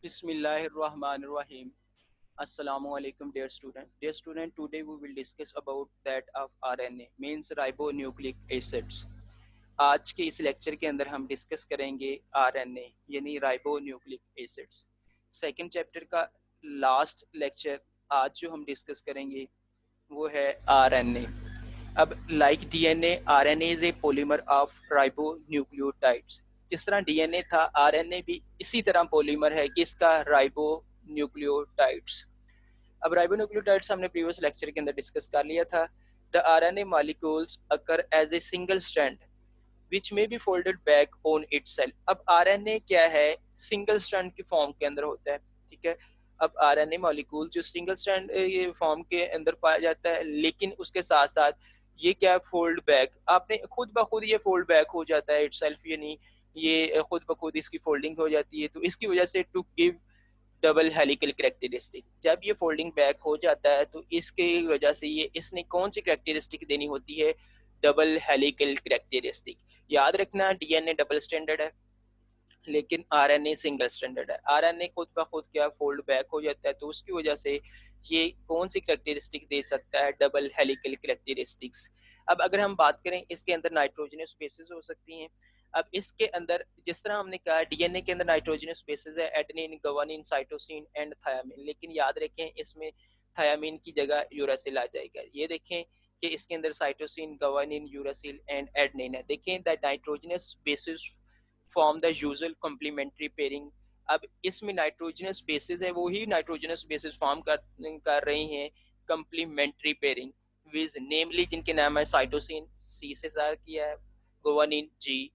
Bismillahirrahmanirrahim. Assalamu alaikum, dear student. Dear student, today we will discuss about that of RNA, means ribonucleic acids. आज के इस lecture के अंदर हम discuss करेंगे आरएनए यानी राइबोन्यूक्लिक एसिड्स। सेकंड चैप्टर का लास्ट लेक्चर आज जो हम डिस्कस करेंगे वो है आरएनए। अब like DNA, RNA is a polymer of ribonucleotides. जिस तरह डीएनए था, आरएनए भी इसी तरह पॉलीमर है किसका, राइबोन्यूक्लियोटाइड्स। अब राइबोन्यूक्लियोटाइड्स हमने प्रीवियस लेक्चर के अंदर डिस्कस कर लिया था। The RNA molecules occur as a single strand which may be folded back on itself. अब आरएनए क्या है, सिंगल स्ट्रैंड की फॉर्म के अंदर होता है, ठीक है। अब आरएनए मॉलिक्यूल जो सिंगल स्ट्रैंड ये फॉर्म के अंदर पाया जाता है, लेकिन उसके साथ साथ ये क्या, फोल्ड बैक, आपने खुद ब खुद ये फोल्ड बैक हो जाता है इटसेल्फ, यानी ये खुद ब खुद इसकी फोल्डिंग हो जाती है। तो इसकी वजह से to give double helical characteristic, जब ये फोल्डिंग बैक हो जाता है तो इसके वजह से ये इसने कौन सी कैरेक्टरिस्टिक देनी होती है, डबल हेलिकल कैरेक्टरिस्टिक। याद रखना डीएनए डबल स्टैंडर्ड है लेकिन आरएनए सिंगल स्टैंडर्ड है। आरएनए खुद ब खुद क्या फोल्ड बैक हो जाता है, तो उसकी वजह से ये कौन सी कैरेक्टरिस्टिक दे सकता है, डबल हेलिकल कैरेक्टरिस्टिक्स। अब अगर हम बात करें, इसके अंदर नाइट्रोजनस बेसिस हो सकती हैं। अब इसके अंदर जिस तरह हमने कहा डीएनए के अंदर नाइट्रोजनस बेसिस है adenine, guanine, cytosine and thiamine, लेकिन याद रखें इसमें थायामीन की जगह यूरासिल आ जाएगा। ये देखें कि इसके अंदर cytosine, guanine, uracil and adenine है। देखें the nitrogenous bases form the usual complementary pairing. अब इसमें नाइट्रोजनस बेसिस है, वही नाइट्रोजनस बेसिस फॉर्म कर रही हैं कॉम्प्लीमेंट्री पेयरिंग विज नेमली, जिनके नाम है साइटोसिन सी से स्टार्ट किया है, guanine G,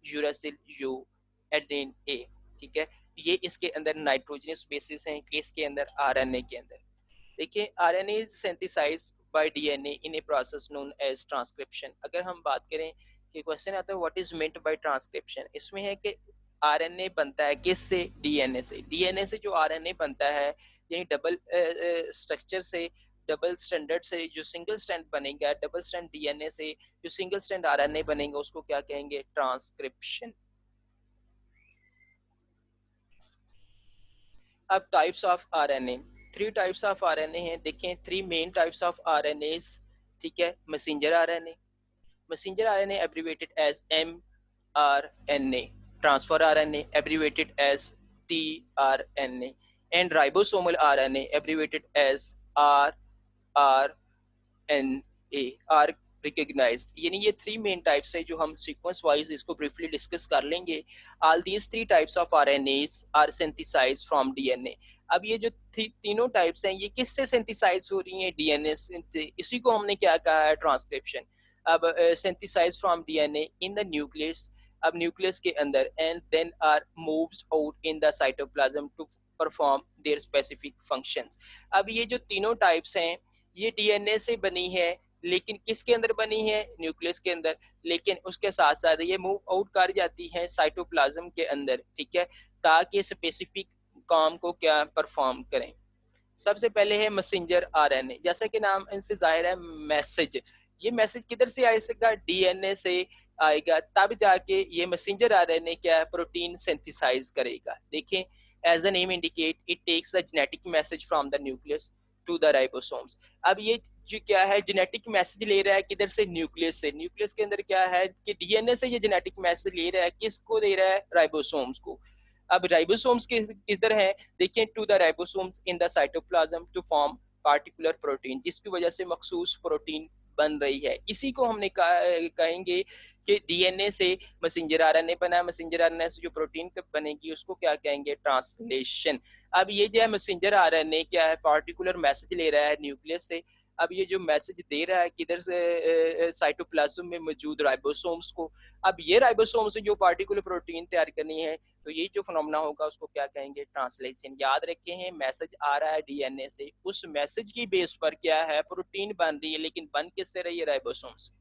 uracil you, adenine A, ठीक है। ये इसके अंदर नाइट्रोजनस बेसिस हैं किसके अंदर, आरएनए के अंदर। देखिए RNA is synthesized by DNA in a process known as transcription. अगर हम बात करें कि क्वेश्चन आता है what is meant by transcription, इसमें है कि आरएनए बनता है किससे, डीएनए से। डीएनए से जो आरएनए बनता है यानी डबल स्ट्रक्चर से, डबल स्टैंडर्ड से जो सिंगल स्ट्रैंड बनेगा, डबल स्ट्रैंड डीएनए से जो सिंगल स्ट्रैंड आरएनए बनेगा, उसको क्या कहेंगे, ट्रांसक्रिप्शन। अब types of RNA, three types of RNA हैं। देखें three main types of RNA, ठीक है। Messenger RNA, messenger RNA abbreviated as mRNA, transfer RNA abbreviated as tRNA, and ribosomal RNA abbreviated as rRNA are recognized। यानी ये three main types है जो हम sequence wise इसको ब्रीफली डिस्कस कर लेंगे। All these three types of RNAs are synthesized from DNA. अब ये जो तीनों टाइप्स हैं ये किससे सिंथेसाइज हो रही हैं, डीएनए से। इसी को हमने क्या कहा है, ट्रांसक्रिप्शन। अब synthesize from DNA in the nucleus, अब न्यूक्लियस के अंदर, and then are moved out in the cytoplasm to perform their specific functions. अब ये जो तीनों टाइप्स हैं ये डीएनए से बनी है, लेकिन किसके अंदर बनी है, न्यूक्लियस के अंदर, लेकिन उसके साथ साथ ये मूव आउट कर जाती है साइटोप्लाज्म के अंदर, ठीक है, ताकि स्पेसिफिक काम को क्या परफॉर्म करें। सबसे पहले है मैसेंजर आरएनए, जैसा कि नाम इनसे जाहिर है मैसेज। ये मैसेज किधर से आएगा, डीएनए से आएगा, तब जाके ये मैसेंजर आरएनए क्या प्रोटीन सिंथेसाइज करेगा। देखें as the name indicate it takes the genetic message from the nucleus to the ribosomes. अब ये जो क्या है जेनेटिक मैसेज ले रहा है किधर से, न्यूक्लियस से। न्यूक्लियस के अंदर क्या है कि डीएनए से ये जेनेटिक मैसेज ले रहा है, किसको दे रहा है, राइबोसोम्स को। अब राइबोसोम्स किधर है, देखें to the ribosomes in the cytoplasm to form particular protein, जिसकी वजह से मखसूस प्रोटीन बन रही है। इसी को हमने कहेंगे कि डीएनए से मैसेंजर आरएनए बना, मैसेंजर आरएनए से जो प्रोटीन बनेगी उसको क्या कहेंगे, ट्रांसलेशन। अब ये जो है मैसेंजर आरएनए क्या है, पार्टिकुलर मैसेज ले रहा है न्यूक्लियस से। अब ये जो मैसेज दे रहा है किधर से, साइटोप्लाज्म में मौजूद राइबोसोम्स को। अब ये राइबोसोम से जो पार्टिकुलर प्रोटीन तैयार करनी है, तो ये जो फिनोमेना होगा उसको क्या कहेंगे, ट्रांसलेशन। याद रखे हैं मैसेज आ रहा है डीएनए से, उस मैसेज की बेस पर क्या है, प्रोटीन बन रही है, लेकिन बन किससे रही है, राइबोसोम से।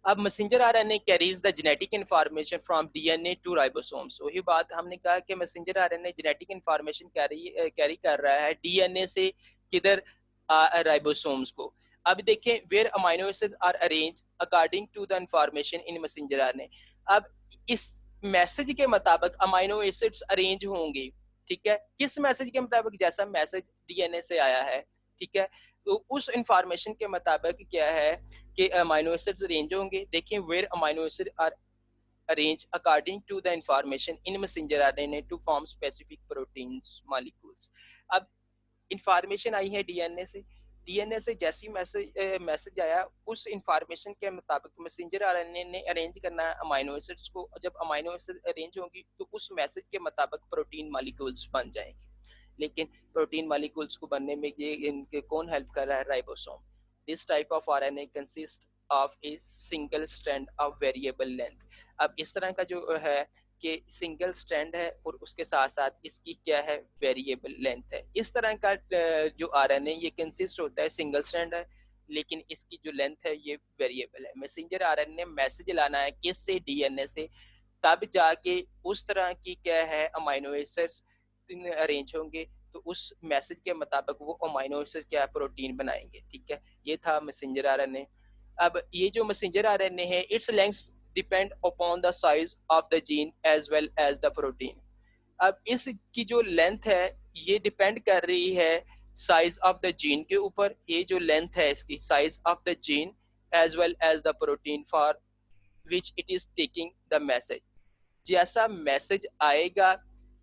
अब messenger RNA carries the genetic information from DNA to ribosomes. वही बात हमने कहा कि messenger RNA genetic information carry कर रहा है डीएनए से किधर, राइबोसोम्स को। अब देखें where amino acid are arrange according to the information in messenger RNA. अब इस मैसेज के मुताबिक अमाइनो एसिड्स अरेंज होंगे, ठीक है, किस मैसेज के मुताबिक, जैसा मैसेज डीएनए से आया है, ठीक है, तो उस इंफॉर्मेशन के मुताबिक क्या है कि अमाइनो एसिड्स अरेंज होंगे। देखिए, where amino acid are arranged according to the information in messenger RNA to form specific proteins molecules। अब इंफॉर्मेशन आई है डीएनए से जैसी मैसेज आया, उस इंफॉर्मेशन के मुताबिक मैसेंजर आरएनए ने अरेंज करना है अमाइनो एसिड्स को। जब अमाइनो एसिड अरेंज होंगी तो उस मैसेज के मुताबिक प्रोटीन मॉलिक्यूल्स बन जाएंगे। लेकिन प्रोटीन मॉलिक्यूल्स को बनने में ये इनके कौन हेल्प कर रहा है? Ribosome. This type of RNA consist of A single strand of variable length. अब इस तरह का जो है कि सिंगल स्ट्रैंड है और उसके साथ साथ इसकी क्या है? वेरिएबल लेंथ है। इस तरह का जो आरएनए ये कंसिस्ट होता है, सिंगल स्ट्रैंड है लेकिन इसकी जो लेंथ है ये वेरिएबल है। मैसेंजर आरएनए मैसेज लाना है किससे? डीएनए से, तब जाके उस तरह की क्या है अमाइनो एसिड्स अरेंज होंगे, तो उस मैसेज के मुताबिक वो अमाइनो एसिड क्या प्रोटीन बनाएंगे। ठीक है, ये था मैसेंजर आरएनए। अब ये जो मैसेंजर आरएनए है, its length depend upon the size of the gene as well as the protein. अब इसकी जो लेंथ है ये डिपेंड कर रही है साइज ऑफ द जीन के ऊपर। ये जो लेंथ है इसकी, size of the gene as well as the protein for which it is taking the message. जैसा मैसेज आएगा,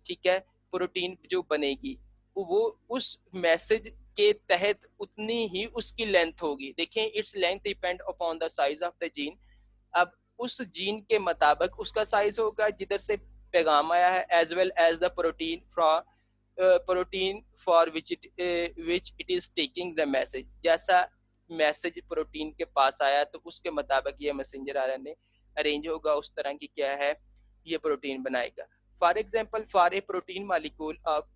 ठीक है, प्रोटीन जो बनेगी वो उस मैसेज के तहत उतनी ही उसकी लेंथ होगी। देखें, it's length depend upon the size of the gene. अब उस जीन के मुताबिक उसका साइज होगा जिधर से पैगाम आया है, as well as the protein for which it is taking the message. जैसा मैसेज प्रोटीन के पास आया तो उसके मुताबिक ये मैसेंजर आरएनए अरेंज होगा, उस तरह की क्या है ये प्रोटीन बनाएगा। For example, for a protein molecule of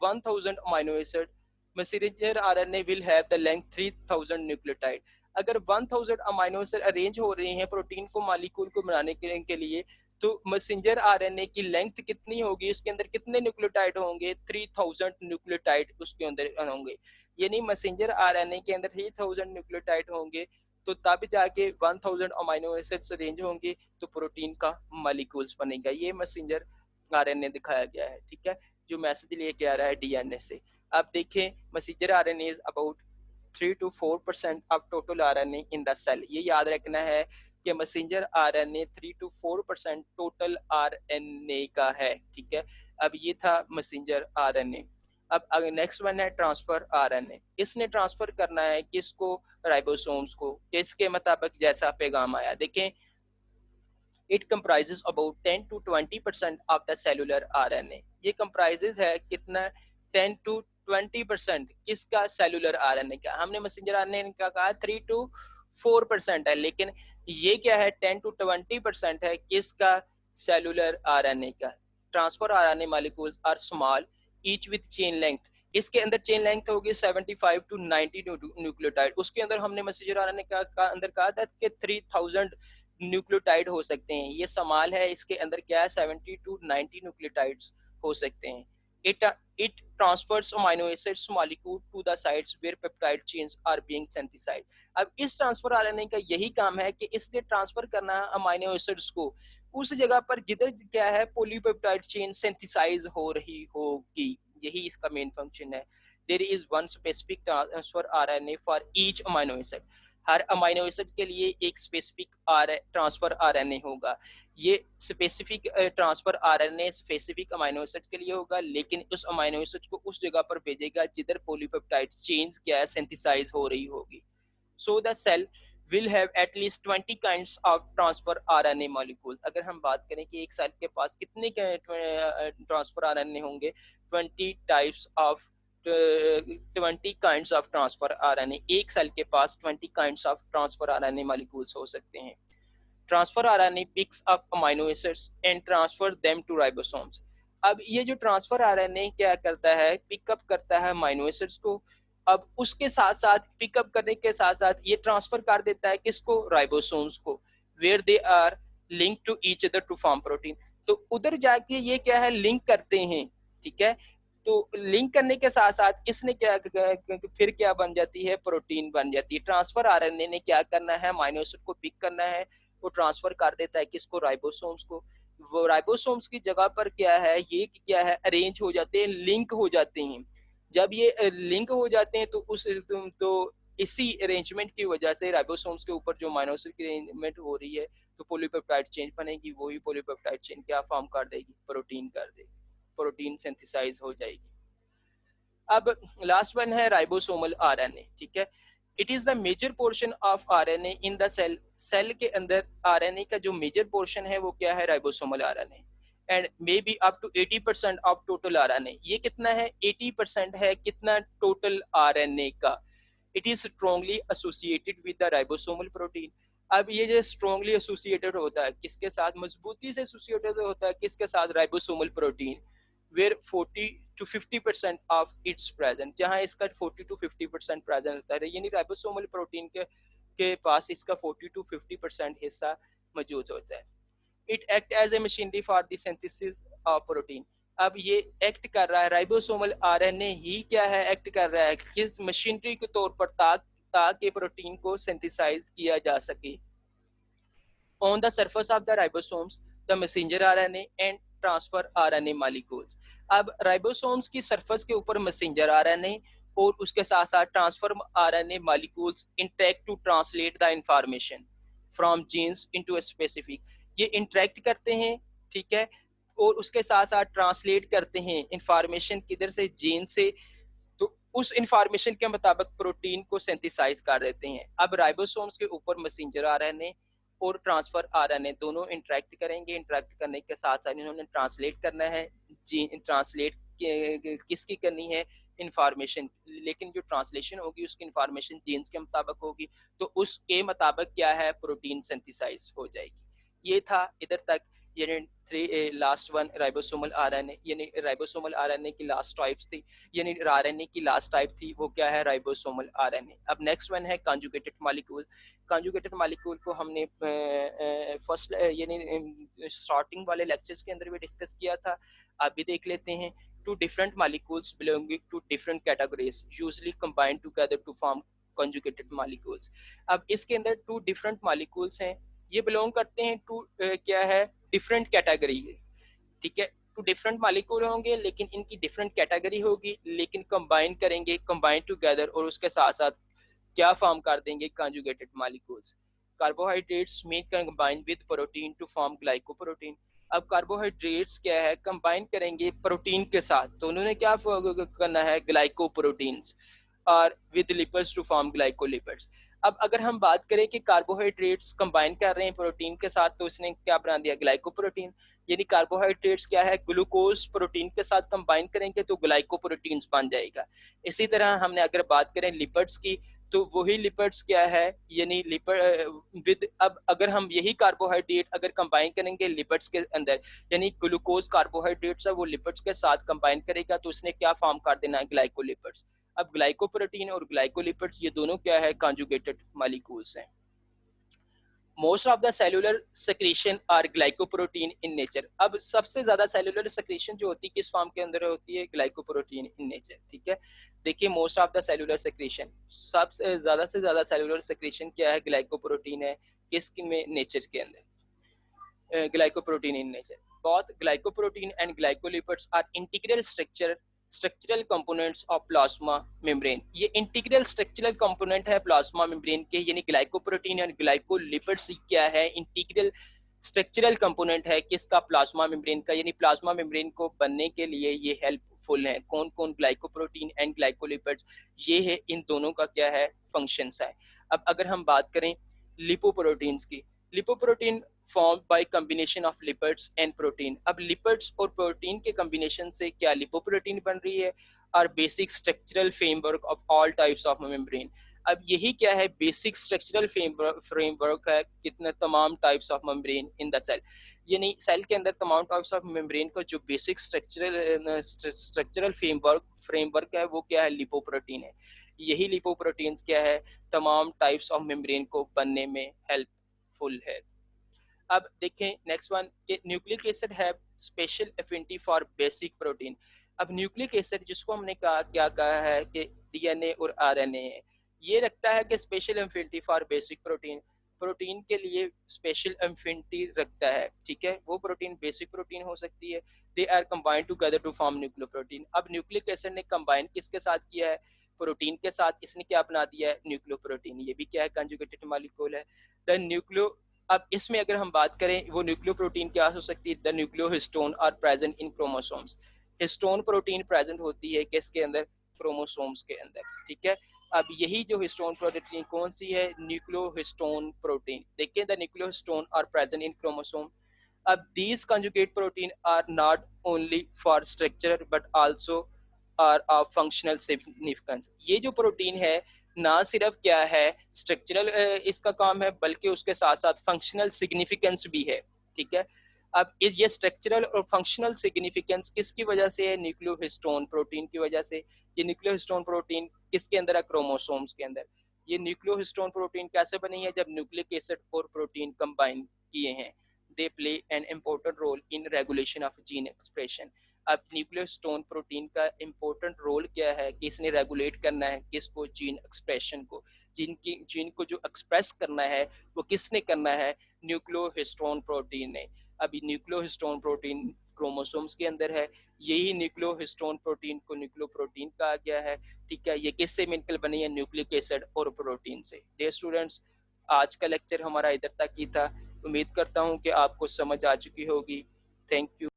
1000 amino acid, messenger RNA will have the length 3000 nucleotide. अगर 1000 अमाइनो एसिड अरेंज हो रहे हैं प्रोटीन को मॉलिक्यूल को बनाने के लिए, तो मैसेंजर आरएनए की लेंथ कितनी होगी? उसके अंदर कितने न्यूक्लियोटाइड होंगे? 3000 न्यूक्लियोटाइड उसके अंदर होंगे। यानी मैसेंजर आरएनए के अंदर 3000 न्यूक्लियोटाइड होंगे, तो तब जाके 1000 अमाइनो एसिड्स अरेंज होंगे तो प्रोटीन का मॉलिक्यूल्स बनेगा। ये मैसेंजर आरएनए दिखाया गया है। ठीक है, जो मैसेज लेके आ रहा है डीएनए से। अब देखें, messenger RNA is about 3 to 4% of total RNA in the cell. ये याद रखना है कि messenger RNA 3 to 4% total RNA का है। ठीक है, अब ये था मैसेंजर आरएनए। अब नेक्स्ट वन है ट्रांसफर आरएनए। इसने ट्रांसफर करना है किसको? राइबोसोम्स को। किसके मुताबिक? जैसा पैगाम आया। देखें, it comprises about 10 to 20% of the cellular RNA. ये कंप्राइजेस है कितना? 10 to 20% किसका? सेलुलर आरएनए का। हमने मैसेंजर आरएनए का कहा 3 to 4% है, लेकिन ये क्या है? 10 to 20% है किसका? सेलुलर आरएनए का। Transfer RNA molecules are small each with chain length. इसके अंदर चेन लेंथ होगी 75 to 90 न्यूक्लियोटाइड। उसके अंदर हमने मैसेंजर आरएनए का अंदर कहा था कि 3000 न्यूक्लियोटाइड हो सकते हैं। ये समाल है, इसके अंदर क्या है? 70 to 90 न्यूक्लियोटाइड्स हो सकते हैं। It transfers amino acids molecule to the sites where peptide chains are being synthesized। अब इस ट्रांसफर आरएनए का यही काम है कि इसने ट्रांसफर करना है अमाइनो एसिड्स को उस जगह पर जिधर क्या है पॉलीपेप्टाइड चेन सिंथेसाइज हो रही होगी। यही इसका मेन फंक्शन है। There is one specific transfer RNA for each amino acid. हर अमाइनो एसिड के लिए एक स्पेसिफिक ट्रांसफर आरएनए होगा। ये specific transfer RNA specific amino acid के लिए होगा, लेकिन उस अमाइनो एसिड को उस जगह पर भेजेगा जिधर पॉलीपेप्टाइड चेन्स क्या है सिंथेसाइज हो रही होगी। So the cell will have at least 20 kinds of transfer RNA molecules। अगर हम बात करें कि एक सेल के पास कितने ट्रांसफर आरएनए होंगे, 20 types of 20 kinds of transfer RNA। एक सेल के पास 20 kinds of transfer RNA molecules हो सकते हैं। Transfer RNA picks up amino acids and transfer them to ribosomes. अब ये जो ट्रांसफर आरएनए क्या करता है? पिकअप करता है अमाइनो एसिड्स को। अब उसके साथ साथ पिकअप करने के साथ साथ ये ट्रांसफर कर देता है किसको? राइबोसोम्स को, where they are link to each other to form protein. तो उधर जाके ये क्या है? लिंक करते हैं। ठीक है, तो लिंक करने के साथ साथ इसने क्या फिर क्या बन जाती है? प्रोटीन बन जाती है। ट्रांसफर आरएनए ने क्या करना है? अमाइनो एसिड को पिक करना है, वो ट्रांसफर कर देता है किसको? राइबोसोम्स को। वो राइबोसोम्स की जगह पर क्या है, ये क्या है, अरेंज हो जाते हैं, लिंक हो जाते हैं। जब ये लिंक हो जाते हैं तो इसी अरेंजमेंट की वजह से राइबोसोम्स के ऊपर जो अमीनो एसिड की अरेंजमेंट हो रही है, तो पॉलीपेप्टाइड चेन बनेगी, वही पॉलीपेप्टाइड चेन क्या फॉर्म कर देगी, प्रोटीन कर देगी, प्रोटीन सिंथेसाइज हो जाएगी। अब लास्ट वन है राइबोसोमल आरएनए, ठीक है। It is the major portion of RNA in the cell. Cell के अंदर आरएनए का जो मेजर पोर्शन है वो क्या है, ribosomal RNA. And may be up to 80% of total RNA. ये कितना है, 80% है कितना, टोटल आरएनए का। It is strongly associated with the ribosomal protein. अब ये जो स्ट्रॉन्गली एसोसिएटेड होता है किसके साथ, मजबूती से एसोसिएटेड होता है किसके साथ, ribosomal protein, where 40 to 50% of its present, जहां इसका 40 to 50% प्रेजेंट होता है, यानी राइबोसोमल प्रोटीन के पास इसका 40 to 50% हिस्सा मौजूद होता है। It act as a machinery for the synthesis of protein. अब ये एक्ट कर रहा है, राइबोसोमल आरएनए ही क्या है, एक्ट कर रहा है किस मशीनरी के तौर पर, ताकि प्रोटीन को सिंथेसाइज किया जा सके। On the surface of the ribosomes, the messenger RNA and transfer RNA molecules। अब राइबोसोम्स की सरफेस के ऊपर मैसेंजर आरएनए और उसके साथ साथ transfer RNA molecules interact to translate the information from genes into specific. ये इंटरेक्ट करते हैं, ठीक है, और उसके साथ साथ ट्रांसलेट करते हैं इंफॉर्मेशन किधर से, जीन से, तो उस इंफॉर्मेशन के मुताबिक प्रोटीन को सिंथेसाइज कर देते हैं। अब राइबोसोम्स के ऊपर मैसेंजर आरएनए और ट्रांसफर आरएनए दोनों इंटरेक्ट करेंगे। इंटरेक्ट करने के साथ साथ इन्होंने ट्रांसलेट करना है, ट्रांसलेट किसकी करनी है, इंफॉर्मेशन, लेकिन जो ट्रांसलेशन होगी उसकी इंफॉर्मेशन जीन्स के मुताबिक होगी, तो उसके मुताबिक क्या है, प्रोटीन सिंथेसाइज हो जाएगी। ये था इधर तक, यानी लास्ट वन राइबोसोमल आरएनए, यानी राइबोसोमल आरएनए की लास्ट टाइप्स थी, यानी आरएनए की लास्ट टाइप थी वो क्या है, राइबोसोमल आरएनए। अब नेक्स्ट वन है कॉन्जुगेटेड मॉलिक्यूल। कॉन्जुगेटेड मॉलिक्यूल को हमने फर्स्ट यानी स्टार्टिंग वाले लेक्चर्स के अंदर भी डिस्कस किया था, आप भी देख लेते हैं। Two different molecules belonging to different categories usually combined together to form conjugated molecules. अब इसके अंदर टू डिफरेंट मॉलिक्यूल्स हैं, ये बिलोंग करते हैं टू क्या है, डिफरेंट कैटेगरी, ठीक है। टू डिफरेंट मॉलिक्यूल होंगे लेकिन इनकी डिफरेंट कैटेगरी होगी, लेकिन कंबाइन करेंगे, कंबाइन टुगेदर, और उसके साथ साथ क्या फॉर्म कर देंगे, conjugated molecules. Carbohydrates may combine with protein to form glycoprotein. अब कार्बोहाइड्रेट्स क्या है, कंबाइन करेंगे प्रोटीन के साथ, तो उन्होंने क्या करना है, ग्लाइकोप्रोटीन्स, और with lipids to form glycolipids. अब अगर हम बात करें कि कार्बोहाइड्रेट्स कंबाइन कर रहे हैं प्रोटीन के साथ, तो इसने क्या बना दिया, ग्लाइकोप्रोटीन। यानी कार्बोहाइड्रेट्स क्या है, ग्लूकोज प्रोटीन के साथ कंबाइन करेंगे तो ग्लाइकोप्रोटीन्स बन जाएगा। इसी तरह हमने अगर बात करें लिपिड्स की, तो वही लिपिड्स क्या है, यानी लिपिड विद, अब अगर हम यही कार्बोहाइड्रेट अगर कंबाइन करेंगे लिपिड्स के अंदर, यानी ग्लूकोज कार्बोहाइड्रेट्स है वो लिपिड्स के साथ कंबाइन करेगा, तो इसने क्या फॉर्म कर देना है, ग्लाइकोलिपिड्स। अब ग्लाइकोप्रोटीन और ग्लाइकोलिपिड्स ये दोनों क्या है, कॉन्जुगेटेड मॉलिक्यूल्स हैं। Most of the cellular secretion are glycoprotein in nature. अब सबसे ज्यादा सेलुलर सेक्रेशन जो होती है किस फॉर्म के अंदर होती है, ग्लाइकोप्रोटीन इन नेचर, ठीक है। देखिए most of the cellular secretion, सबसे से ज्यादा सेलुलर सेक्रेशन क्या है, ग्लाइकोप्रोटीन है, किस में, नेचर के अंदर, glycoprotein in nature. both glycoprotein and glycolipids are integral structural components of plasma membrane. ये इंटीग्रल स्ट्रक्चरल कंपोनेंट है प्लाज्मा मेम्ब्रेन के, यानी ग्लाइकोप्रोटीन और ग्लाइकोलिपिड्स क्या है, इंटीग्रल स्ट्रक्चरल कंपोनेंट है किसका, प्लाज्मा मेम्ब्रेन का। यानी प्लाज्मा मेम्ब्रेन को बनने के लिए ये हेल्पफुल है। कौन कौन, ग्लाइकोप्रोटीन एंड ग्लाइकोलिपिड्स, ये है इन दोनों का क्या है, फंक्शंस है। अब अगर हम बात करें लिपोप्रोटीन्स की, lipoprotein form by combination of lipids and protein. अब लिपिड्स और प्रोटीन के कॉम्बिनेशन से क्या लिपोप्रोटीन बन रही है, और basic structural framework of all types of membrane. अब यही क्या है, बेसिक स्ट्रक्चरल फ्रेमवर्क है कितने, तमाम types of membrane in the cell. यानी सेल के अंदर तमाम टाइप्स ऑफ मेम्ब्रेन का जो बेसिक स्ट्रक्चरल फ्रेमवर्क है वो क्या है, लिपोप्रोटीन है। यही लिपोप्रोटीन्स क्या है, तमाम टाइप्स ऑफ मेम्ब्रेन को बनने में हेल्पफुल है। अब देखें नेक्स्ट वन कि न्यूक्लिक एसिड है special affinity for basic protein. अब न्यूक्लिक एसिड जिसको हमने कहा, क्या कहा है कि डीएनए और आरएनए है, ये रखता है कि special affinity for basic protein. Protein के लिए स्पेशल अफिनिटी रखता है, ठीक है। वो प्रोटीन बेसिक प्रोटीन हो सकती है, they are combined together to form nucleoprotein. अब न्यूक्लिक एसिड ने कंबाइन किसके साथ किया है, प्रोटीन के साथ, इसने क्या बना दिया है, न्यूक्लियोप्रोटीन। ये भी क्या है, कंजुगेटेड मॉलिक्यूल है। द न्यूक्लियो, अब इसमें अगर हम बात करें वो न्यूक्लियोप्रोटीन क्या हो सकती है, the nucleohistone are present in chromosomes. Histone protein present होती है किसके अंदर, क्रोमोसोम्स के अंदर, ठीक है। अब यही जो हिस्टोन प्रोटीन कौन सी है, न्यूक्लियोहिस्टोन प्रोटीन। देखिए the nucleohistone are present in chromosome. अब these conjugate protein are not only for structure but also are of functional significance। ये जो प्रोटीन है ना सिर्फ क्या है स्ट्रक्चरल इसका काम है, बल्कि उसके साथ साथ फंक्शनल सिग्निफिकेंस भी है, ठीक है। अब इस ये स्ट्रक्चरल और फंक्शनल सिग्निफिकेंस किसकी वजह से है, न्यूक्लियोहिस्टोन प्रोटीन की वजह से। ये न्यूक्लियोहिस्टोन प्रोटीन किसके अंदर है, क्रोमोसोम्स के अंदर। ये न्यूक्लियोहिस्टोन प्रोटीन कैसे बनी है, जब न्यूक्लिक एसिड और प्रोटीन कंबाइन किए हैं। they play an important role in regulation of gene expression। अब न्यूक्लियोस्टोन प्रोटीन का इम्पोर्टेंट रोल क्या है कि इसने रेगुलेट करना है किसको, जीन एक्सप्रेशन को। जीन को जो एक्सप्रेस करना है वो किसने करना है, न्यूक्लियोहिस्टोन प्रोटीन ने। अभी न्यूक्लियोहिस्टोन प्रोटीन क्रोमोसोम्स के अंदर है, यही न्यूक्लियोहिस्टोन प्रोटीन को न्यूक्लियोप्रोटीन कहा गया है, ठीक है। ये किससे मिलकर बनी है, न्यूक्लिक एसिड और प्रोटीन से। डियर स्टूडेंट्स, आज का लेक्चर हमारा इधर तक ही था। उम्मीद करता हूँ कि आपको समझ आ चुकी होगी। Thank you.